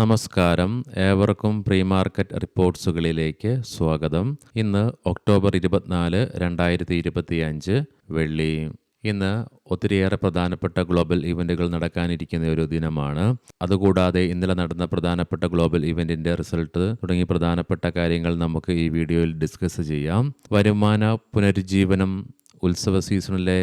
നമസ്കാരം. ഏവർക്കും pre market റിപ്പോർട്ട്സുകളിലേക്ക് സ്വാഗതം. ഇന്ന് ഒക്ടോബർ 24, 2025 വെള്ളി. ഇന്ന് ഒത്തിരിയേറെ പ്രധാനപ്പെട്ട ഗ്ലോബൽ ഇവൻറ്റുകൾ നടക്കാനിരിക്കുന്ന ഒരു ദിനമാണ്. അതുകൂടാതെ ഇന്നലെ നടന്ന പ്രധാനപ്പെട്ട ഗ്ലോബൽ ഇവൻറ്റിൻ്റെ റിസൾട്ട് തുടങ്ങി പ്രധാനപ്പെട്ട കാര്യങ്ങൾ നമുക്ക് ഈ വീഡിയോയിൽ ഡിസ്കസ് ചെയ്യാം. വരുമാന പുനരുജ്ജീവനം, ഉത്സവ സീസണിലെ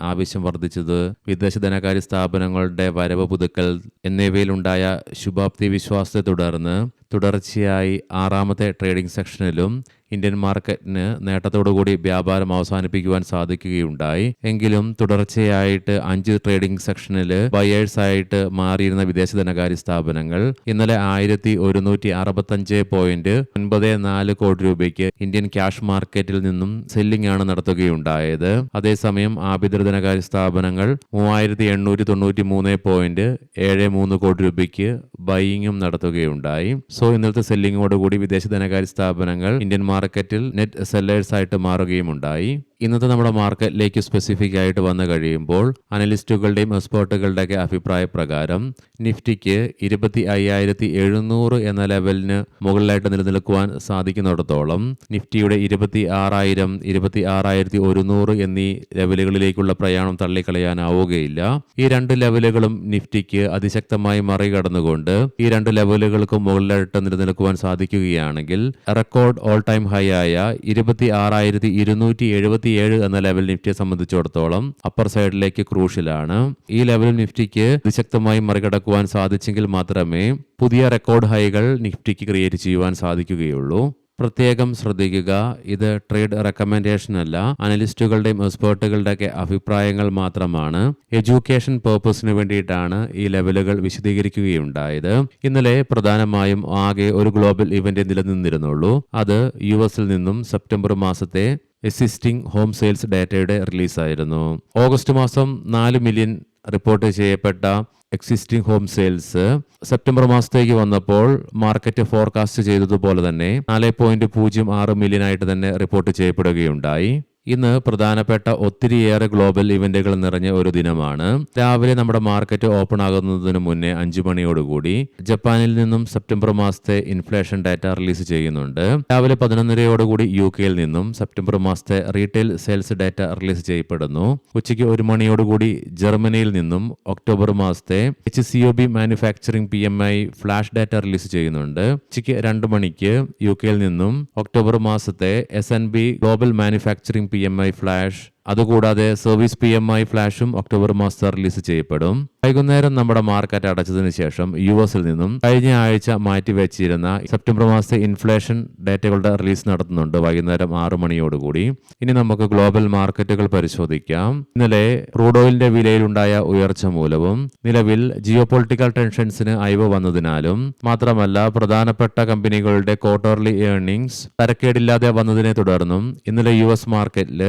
ആവശ്യം വർദ്ധിച്ചത്, വിദേശ ധനകാര്യ സ്ഥാപനങ്ങളുടെ വരവ് പുതുക്കൽ എന്നിവയിലുണ്ടായ ശുഭാപ്തി വിശ്വാസത്തെ തുടർന്ന് തുടർച്ചയായി ആറാമത്തെ ട്രേഡിംഗ് സെക്ഷനിലും ഇന്ത്യൻ മാർക്കറ്റിന് നേട്ടത്തോടുകൂടി വ്യാപാരം അവസാനിപ്പിക്കുവാൻ സാധിക്കുകയുണ്ടായി. എങ്കിലും തുടർച്ചയായിട്ട് 5 ട്രേഡിംഗ് സെക്ഷനിൽ ബയേഴ്സായിട്ട് മാറിയിരുന്ന വിദേശ ധനകാര്യ സ്ഥാപനങ്ങൾ ഇന്നലെ 1165.94 കോടി രൂപയ്ക്ക് ഇന്ത്യൻ ക്യാഷ് മാർക്കറ്റിൽ നിന്നും സെല്ലിംഗ് ആണ് നടത്തുകയുണ്ടായത്. അതേസമയം ആഭ്യന്തര ധനകാര്യ സ്ഥാപനങ്ങൾ 3893.73 കോടി രൂപയ്ക്ക് ബൈയിങ്ങും നടത്തുകയുണ്ടായി. ഇന്നത്തെ സെല്ലിങ്ങോടുകൂടി വിദേശ ധനകാര്യ സ്ഥാപനങ്ങൾ ഇന്ത്യൻ മാർക്കറ്റിൽ നെറ്റ് സെല്ലേഴ്സ് ആയിട്ട് മാറുകയുമുണ്ടായി. ഇന്നത്തെ നമ്മുടെ മാർക്കറ്റിലേക്ക് സ്പെസിഫിക് ആയിട്ട് വന്നു കഴിയുമ്പോൾ അനലിസ്റ്റുകളുടെയും എക്സ്പേർട്ടുകളുടെയൊക്കെ അഭിപ്രായ പ്രകാരം നിഫ്റ്റിക്ക് 25,700 എന്ന ലെവലിന് മുകളിലായിട്ട് നിലനിൽക്കുവാൻ സാധിക്കുന്നിടത്തോളം നിഫ്റ്റിയുടെ 26,000, 26,100 എന്നീ ലെവലുകളിലേക്കുള്ള പ്രയാണം തള്ളിക്കളയാനാവുകയില്ല. ഈ രണ്ട് ലെവലുകളും നിഫ്റ്റിക്ക് അതിശക്തമായി മറികടന്നുകൊണ്ട് ഈ രണ്ട് ലെവലുകൾക്കും മുകളിലായിട്ട് നിലനിൽക്കുവാൻ സാധിക്കുകയാണെങ്കിൽ റെക്കോർഡ് ഓൾ ടൈം ഹൈ ആയ 26,277 എന്ന ലെവൽ നിഫ്റ്റിയെ സംബന്ധിച്ചിടത്തോളം അപ്പർ സൈഡിലേക്ക് ക്രൂഷ്യലാണ്. ഈ ലെവൽ നിഫ്റ്റിക്ക് അതിശക്തമായി മറികടക്കുവാൻ സാധിച്ചെങ്കിൽ മാത്രമേ പുതിയ റെക്കോർഡ് ഹൈകൾ നിഫ്റ്റിക്ക് ക്രിയേറ്റ് ചെയ്യുവാൻ സാധിക്കുകയുള്ളൂ. പ്രത്യേകം ശ്രദ്ധിക്കുക, ഇത് ട്രേഡ് റെക്കമെൻഡേഷൻ അല്ല, അനലിസ്റ്റുകളുടെയും എക്സ്പേർട്ടുകളുടെയൊക്കെ അഭിപ്രായങ്ങൾ മാത്രമാണ്. എഡ്യൂക്കേഷൻ പേർപ്പസിന് വേണ്ടിയിട്ടാണ് ഈ ലെവലുകൾ വിശദീകരിക്കുകയുണ്ടായത്. ഇന്നലെ പ്രധാനമായും ആകെ ഒരു ഗ്ലോബൽ ഇവന്റ് നിലനിന്നിരുന്നുള്ളൂ. അത് US നിന്നും സെപ്റ്റംബർ മാസത്തെ എക്സിസ്റ്റിംഗ് ഹോം സെയിൽസ് ഡാറ്റയുടെ റിലീസായിരുന്നു. ഓഗസ്റ്റ് മാസം 4 മില്യൺ റിപ്പോർട്ട് ചെയ്യപ്പെട്ട എക്സിസ്റ്റിംഗ് ഹോം സെയിൽസ് സെപ്റ്റംബർ മാസത്തേക്ക് വന്നപ്പോൾ മാർക്കറ്റ് ഫോർകാസ്റ്റ് ചെയ്തതുപോലെ തന്നെ 4.06 മില്യൺ ആയിട്ട് തന്നെ റിപ്പോർട്ട് ചെയ്യപ്പെടുകയുണ്ടായി. ഇന്ന് പ്രധാനപ്പെട്ട ഒത്തിരിയേറെ ഗ്ലോബൽ ഇവന്റുകൾ നിറഞ്ഞ ഒരു ദിനമാണ്. രാവിലെ നമ്മുടെ മാർക്കറ്റ് ഓപ്പൺ ആകുന്നതിന് മുന്നേ 5 മണിയോടുകൂടി ജപ്പാനിൽ നിന്നും സെപ്റ്റംബർ മാസത്തെ ഇൻഫ്ലേഷൻ ഡാറ്റ റിലീസ് ചെയ്യുന്നുണ്ട്. രാവിലെ 11:30 UK നിന്നും സെപ്റ്റംബർ മാസത്തെ റീറ്റെയിൽ സെയിൽസ് ഡാറ്റ റിലീസ് ചെയ്യപ്പെടുന്നു. ഉച്ചയ്ക്ക് 1 മണിയോടുകൂടി ജർമ്മനിയിൽ നിന്നും ഒക്ടോബർ മാസത്തെ HCOB manufacturing PMI flash data release ചെയ്യുന്നുണ്ട്. ഉച്ചയ്ക്ക് 2 മണിക്ക് UK നിന്നും ഒക്ടോബർ മാസത്തെ SNB global manufacturing PMI flash, അതുകൂടാതെ സർവീസ് PMI ഫ്ലാഷും ഒക്ടോബർ മാസത്തെ റിലീസ് ചെയ്യപ്പെടും. വൈകുന്നേരം നമ്മുടെ മാർക്കറ്റ് അടച്ചതിന് ശേഷം US നിന്നും കഴിഞ്ഞ ആഴ്ച മാറ്റിവെച്ചിരുന്ന സെപ്റ്റംബർ മാസത്തെ ഇൻഫ്ലേഷൻ ഡേറ്റകളുടെ റിലീസ് നടത്തുന്നുണ്ട് വൈകുന്നേരം 6 മണിയോടുകൂടി. ഇനി നമുക്ക് ഗ്ലോബൽ മാർക്കറ്റുകൾ പരിശോധിക്കാം. ഇന്നലെ ക്രൂഡ് ഓയിലിന്റെ വിലയിലുണ്ടായ ഉയർച്ച മൂലവും നിലവിൽ ജിയോ പൊളിറ്റിക്കൽ ടെൻഷൻസിന് അയവ് വന്നതിനാലും മാത്രമല്ല പ്രധാനപ്പെട്ട കമ്പനികളുടെ ക്വാർട്ടർലി ഏർണിംഗ്സ് തരക്കേടില്ലാതെ വന്നതിനെ തുടർന്നും ഇന്നലെ US മാർക്കറ്റിൽ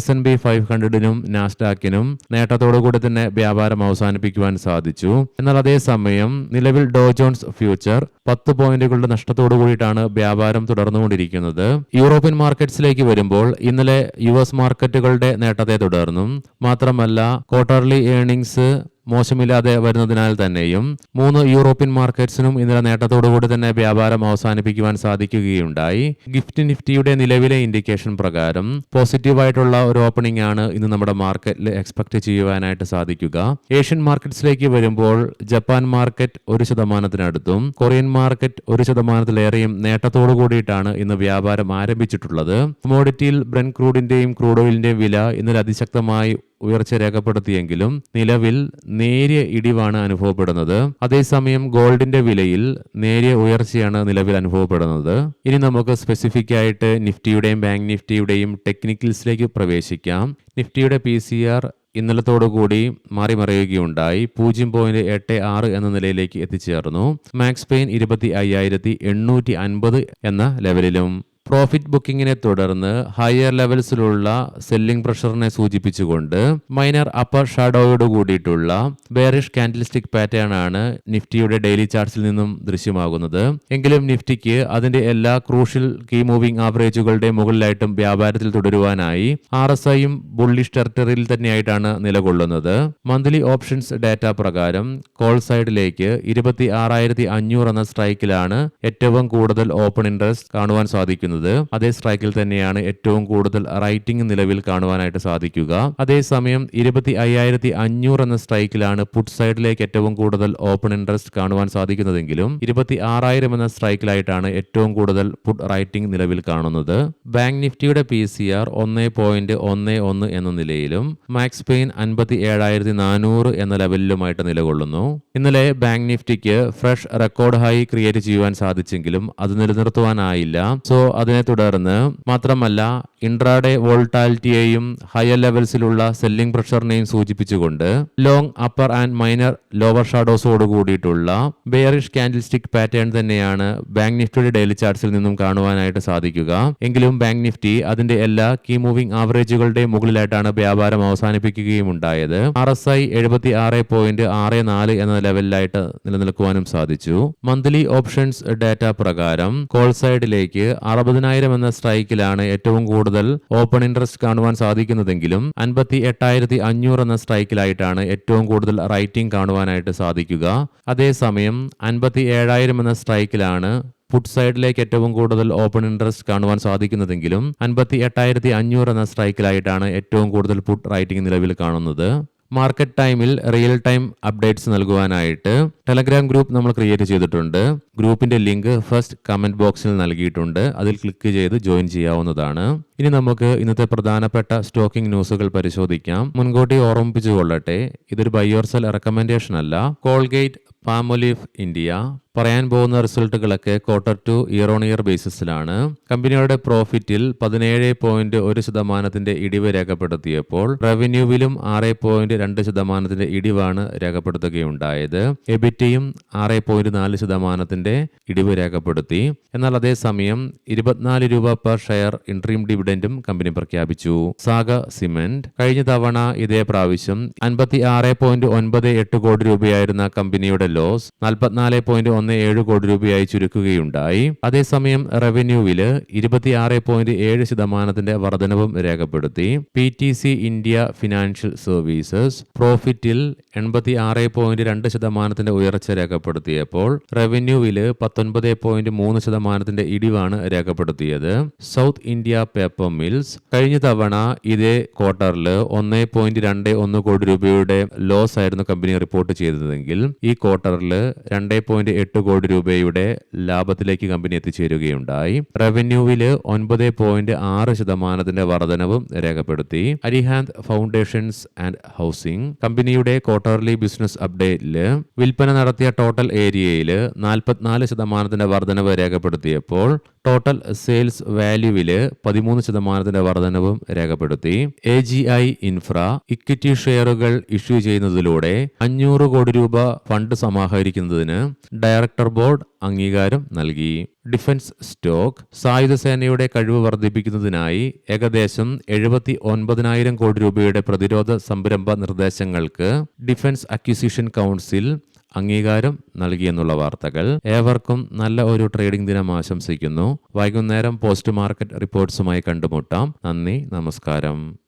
S&P 500നും നാസ്ഡാക്കിനും നേട്ടത്തോടുകൂടി തന്നെ വ്യാപാരം അവസാനിപ്പിക്കുവാൻ സാധിച്ചു. എന്നാൽ അതേസമയം നിലവിൽ ഡോ ജോൺസ് ഫ്യൂച്ചർ 10 പോയിന്റുകളുടെ നഷ്ടത്തോടു കൂടിയിട്ടാണ് വ്യാപാരം തുടർന്നുകൊണ്ടിരിക്കുന്നത്. യൂറോപ്യൻ മാർക്കറ്റ്സിലേക്ക് വരുമ്പോൾ ഇന്നലെ US മാർക്കറ്റുകളുടെ നേട്ടത്തെ തുടർന്നും മാത്രമല്ല ക്വാർട്ടർലി ഏർണിംഗ്സ് മോശമില്ലാതെ വരുന്നതിനാൽ തന്നെയും 3 യൂറോപ്യൻ മാർക്കറ്റ്സിനും ഇന്നലെ നേട്ടത്തോടുകൂടി തന്നെ വ്യാപാരം അവസാനിപ്പിക്കുവാൻ സാധിക്കുകയുണ്ടായി. ഗിഫ്റ്റ് നിഫ്റ്റിയുടെ നിലവിലെ ഇൻഡിക്കേഷൻ പ്രകാരം പോസിറ്റീവായിട്ടുള്ള ഒരു ഓപ്പണിംഗ് ആണ് ഇന്ന് നമ്മുടെ മാർക്കറ്റിൽ എക്സ്പെക്ട് ചെയ്യുവാനായിട്ട് സാധിക്കുക. ഏഷ്യൻ മാർക്കറ്റ്സിലേക്ക് വരുമ്പോൾ ജപ്പാൻ മാർക്കറ്റ് 1% കൊറിയൻ മാർക്കറ്റ് 1%-ലേറെയും നേട്ടത്തോടു കൂടിയിട്ടാണ് ഇന്ന് വ്യാപാരം ആരംഭിച്ചിട്ടുള്ളത്. കമോഡിറ്റിയിൽ ബ്രെന്റ് ക്രൂഡിന്റെയും ക്രൂഡ് ഓയിലിന്റെയും വില ഇന്നലെ അതിശക്തമായി ഉയർച്ച രേഖപ്പെടുത്തിയെങ്കിലും നിലവിൽ നേരിയ ഇടിവാണ് അനുഭവപ്പെടുന്നത്. അതേസമയം ഗോൾഡിന്റെ വിലയിൽ നേരിയ ഉയർച്ചയാണ് നിലവിൽ അനുഭവപ്പെടുന്നത്. ഇനി നമുക്ക് സ്പെസിഫിക് ആയിട്ട് നിഫ്റ്റിയുടെയും ബാങ്ക് നിഫ്റ്റിയുടെയും ടെക്നിക്കൽസിലേക്ക് പ്രവേശിക്കാം. നിഫ്റ്റിയുടെ PCR ഇന്നലത്തോടുകൂടി മാറിമറിയുകയുണ്ടായി. 0.86 എന്ന നിലയിലേക്ക് എത്തിച്ചേർന്നു. മാക്സ് പെയിൻ 25,850 എന്ന ലെവലിലും പ്രോഫിറ്റ് ബുക്കിങ്ങിനെ തുടർന്ന് ഹയർ ലെവൽസിലുള്ള സെല്ലിംഗ് പ്രഷറിനെ സൂചിപ്പിച്ചുകൊണ്ട് മൈനർ അപ്പർ ഷാഡോയോട് കൂടിയിട്ടുള്ള ബെയറിഷ് കാൻഡിൽസ്റ്റിക് പാറ്റേൺ ആണ് നിഫ്റ്റിയുടെ ഡെയിലി ചാർട്ട്സിൽ നിന്നും ദൃശ്യമാകുന്നത്. എങ്കിലും നിഫ്റ്റിക്ക് അതിന്റെ എല്ലാ ക്രൂഷ്യൽ കീ മൂവിംഗ് ആവറേജുകളുടെ മുകളിലായിട്ടും വ്യാപാരത്തിൽ തുടരുവാനായി RSIയും ബുള്ളിഷ് ടെറിട്ടറിയിൽ തന്നെയായിട്ടാണ് നിലകൊള്ളുന്നത്. മന്ത്ലി ഓപ്ഷൻസ് ഡാറ്റ പ്രകാരം കോൾ സൈഡിലേക്ക് 26,500 എന്ന സ്ട്രൈക്കിലാണ് ഏറ്റവും കൂടുതൽ ഓപ്പൺ ഇൻട്രസ്റ്റ് കാണുവാൻ സാധിക്കുന്നത്. അതേ സ്ട്രൈക്കിൽ തന്നെയാണ് ഏറ്റവും കൂടുതൽ റൈറ്റിംഗ് നിലവിൽ കാണുവാനായിട്ട് സാധിക്കുക. അതേസമയം 25,500 എന്ന സ്ട്രൈക്കിലാണ് പുട്ട് സൈഡിലേക്ക് ഏറ്റവും കൂടുതൽ ഓപ്പൺ ഇൻട്രസ്റ്റ് കാണുവാൻ സാധിക്കുന്നതെങ്കിലും 26,000 എന്ന സ്ട്രൈക്കിലായിട്ടാണ് ഏറ്റവും കൂടുതൽ പുട്ട് റൈറ്റിംഗ് നിലവിൽ കാണുന്നത്. ബാങ്ക് നിഫ്റ്റിയുടെ PCR 1.11 എന്ന നിലയിലും മാക്സ് പെയിൻ 57,400 എന്ന ലെവലിലുമായിട്ട് നിലകൊള്ളുന്നു. ഇന്നലെ ബാങ്ക് നിഫ്റ്റിക്ക് ഫ്രഷ് റെക്കോർഡ് ഹൈ ക്രിയേറ്റ് ചെയ്യുവാൻ സാധിച്ചെങ്കിലും അത് നിലനിർത്തുവാനായില്ല. സോ അതിനെ തുടർന്ന് മാത്രമല്ല ഇൻട്രാഡേ വോൾട്ടാലിറ്റിയെയും ഹയർ ലെവൽസിലുള്ള സെല്ലിംഗ് പ്രഷറിനെയും സൂചിപ്പിച്ചുകൊണ്ട് long upper and minor lower ഷാഡോസോട് കൂടിയിട്ടുള്ള ബെയറിഷ് കാൻഡിൽസ്റ്റിക് പാറ്റേൺ തന്നെയാണ് ബാങ്ക് നിഫ്റ്റിയുടെ ഡെയിലി ചാർട്ട്സിൽ നിന്നും കാണുവാനായിട്ട് സാധിക്കുക. എങ്കിലും ബാങ്ക് നിഫ്റ്റി അതിന്റെ എല്ലാ കീ മൂവിംഗ് ആവറേജുകളുടെ മുകളിലായിട്ടാണ് വ്യാപാരം അവസാനിപ്പിക്കുകയും ഉണ്ടായത്. RSI 76.64 എന്ന ലെവലിലായിട്ട് നിലനിൽക്കുവാനും സാധിച്ചു. മന്ത്ലി ഓപ്ഷൻസ് ഡാറ്റ പ്രകാരം കോൾ സൈഡിലേക്ക് 60,000 എന്ന സ്ട്രൈക്കിലാണ് ഏറ്റവും കൂടുതൽ ഓപ്പൺ ഇൻട്രസ്റ്റ് കാണുവാൻ സാധിക്കുന്നതെങ്കിലും 58,500 എന്ന സ്ട്രൈക്കിലായിട്ടാണ് ഏറ്റവും കൂടുതൽ റൈറ്റിംഗ് കാണുവാനായിട്ട് സാധിക്കുക. അതേസമയം 57,000 എന്ന സ്ട്രൈക്കിലാണ് പുട്ട് സൈഡിലേക്ക് ഏറ്റവും കൂടുതൽ ഓപ്പൺ ഇൻട്രസ്റ്റ് കാണുവാൻ സാധിക്കുന്നതെങ്കിലും 58,500 എന്ന സ്ട്രൈക്കിലായിട്ടാണ് ഏറ്റവും കൂടുതൽ പുട്ട് റൈറ്റിംഗ് നിലവിൽ കാണുന്നത്. മാർക്കറ്റ് ടൈമിൽ റിയൽ ടൈം അപ്ഡേറ്റ്സ് നൽകുവാനായിട്ട് ടെലഗ്രാം ഗ്രൂപ്പ് നമ്മൾ ക്രിയേറ്റ് ചെയ്തിട്ടുണ്ട്. ഗ്രൂപ്പിന്റെ ലിങ്ക് ഫസ്റ്റ് കമന്റ് ബോക്സിൽ നൽകിയിട്ടുണ്ട്. അതിൽ ക്ലിക്ക് ചെയ്ത് ജോയിൻ ചെയ്യാവുന്നതാണ്. ഇനി നമുക്ക് ഇന്നത്തെ പ്രധാനപ്പെട്ട സ്റ്റോക്കിംഗ് ന്യൂസുകൾ പരിശോധിക്കാം. മുൻകൂട്ടി ഓർമ്മിപ്പിച്ചുകൊള്ളട്ടെ, ഇതൊരു ബൈ ഓർ സെൽ റെക്കമെൻഡേഷൻ അല്ല. കോൾഗേറ്റ്, പാമോലിവ് ഇന്ത്യ പറയാൻ പോകുന്ന റിസൾട്ടുകളൊക്കെ Q2 ഇയർ ഓൺ ഇയർ ബേസിസിലാണ്. കമ്പനിയുടെ പ്രോഫിറ്റിൽ 17.1% ഇടിവ് രേഖപ്പെടുത്തിയപ്പോൾ റവന്യൂവിലും 6.2% ഇടിവാണ് രേഖപ്പെടുത്തുകയുണ്ടായത്. എബിറ്റയും 6.4% ഇടിവ് രേഖപ്പെടുത്തി. എന്നാൽ അതേസമയം 24 രൂപ പെർ ഷെയർ ഇൻട്രീം ഡിവിഡൻഡും കമ്പനി പ്രഖ്യാപിച്ചു. സാഗ സിമന്റ് കഴിഞ്ഞ തവണ ഇതേ പ്രാവശ്യം 56.98 കോടി രൂപയായിരുന്ന കമ്പനിയുടെ ലോസ് 44.17 കോടി രൂപയായി ചുരുക്കുകയുണ്ടായി. അതേസമയം റവന്യൂവില് 26.7% വർധനവും രേഖപ്പെടുത്തി. PTC ഇന്ത്യ ഫിനാൻഷ്യൽ സർവീസസ് പ്രോഫിറ്റിൽ 86.2% ഉയർച്ച രേഖപ്പെടുത്തിയപ്പോൾ റവന്യൂവില് 19.3% ഇടിവാണ് രേഖപ്പെടുത്തിയത്. സൗത്ത് ഇന്ത്യ പേപ്പർ മിൽസ് കഴിഞ്ഞ തവണ ഇതേ ക്വാർട്ടറിൽ 1.21 കോടി രൂപയുടെ ലോസ് ആയിരുന്നു കമ്പനി റിപ്പോർട്ട് ചെയ്തതെങ്കിൽ ഈ ക്വാർട്ടറിൽ 2.8 കോടി രൂപയുടെ ലാഭത്തിലേക്ക് കമ്പനി എത്തിച്ചേരുകയുണ്ടായി. റവന്യൂവില് 9.6% വർധനവും രേഖപ്പെടുത്തി. അരിഹാന്ത് ഫൗണ്ടേഷൻസ് ആൻഡ് ഹൗസിംഗ് കമ്പനിയുടെ ക്വാർട്ടർലി ബിസിനസ് അപ്ഡേറ്റില് വിൽപ്പന നടത്തിയ ടോട്ടൽ ഏരിയയില് 44% വർധനവ് രേഖപ്പെടുത്തിയപ്പോൾ ടോട്ടൽ സെയിൽസ് വാല്യൂവില് 13% വർധനവും രേഖപ്പെടുത്തി. AGI ഇൻഫ്ര ഇക്വിറ്റി ഷെയറുകൾ ഇഷ്യൂ ചെയ്യുന്നതിലൂടെ 500 കോടി രൂപ ഫണ്ട് സമാഹരിക്കുന്നതിന് ഡയറക്ടർ ബോർഡ് അംഗീകാരം നൽകി. ഡിഫൻസ് സ്റ്റോക്ക് സായുധ സേനയുടെ കഴിവ് വർദ്ധിപ്പിക്കുന്നതിനായി ഏകദേശം 79,000 കോടി രൂപയുടെ പ്രതിരോധ സംരംഭ നിർദ്ദേശങ്ങൾക്ക് ഡിഫൻസ് അക്വിസിഷൻ കൗൺസിൽ അംഗീകാരം നൽകിയെന്നുള്ള വാർത്തകൾ. ഏവർക്കും നല്ല ഒരു ട്രേഡിംഗ് ദിനം ആശംസിക്കുന്നു. വൈകുന്നേരം പോസ്റ്റ് മാർക്കറ്റ് റിപ്പോർട്ട്സുമായി കണ്ടുമുട്ടാം. നന്ദി, നമസ്കാരം.